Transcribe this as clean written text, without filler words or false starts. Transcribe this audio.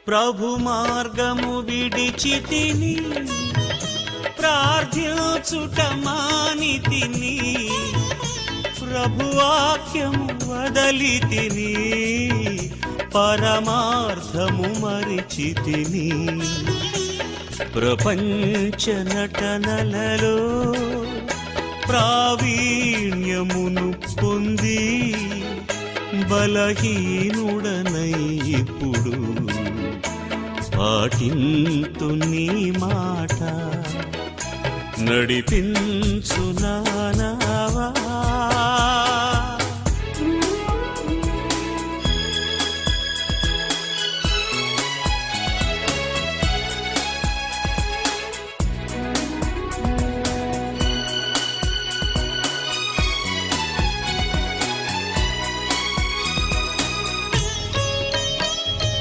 ప్రభు మార్గము విడిచితిని, ప్రార్థించుట మానితిని, ప్రభువాక్యము వదలితిని, పరమార్థము మరిచితిని. ప్రపంచ నటనలలో ప్రావీణ్యమును పొంది బలహీనుడనై ఇప్పుడు పాటింతు నీ మాట. నడిపించు నానా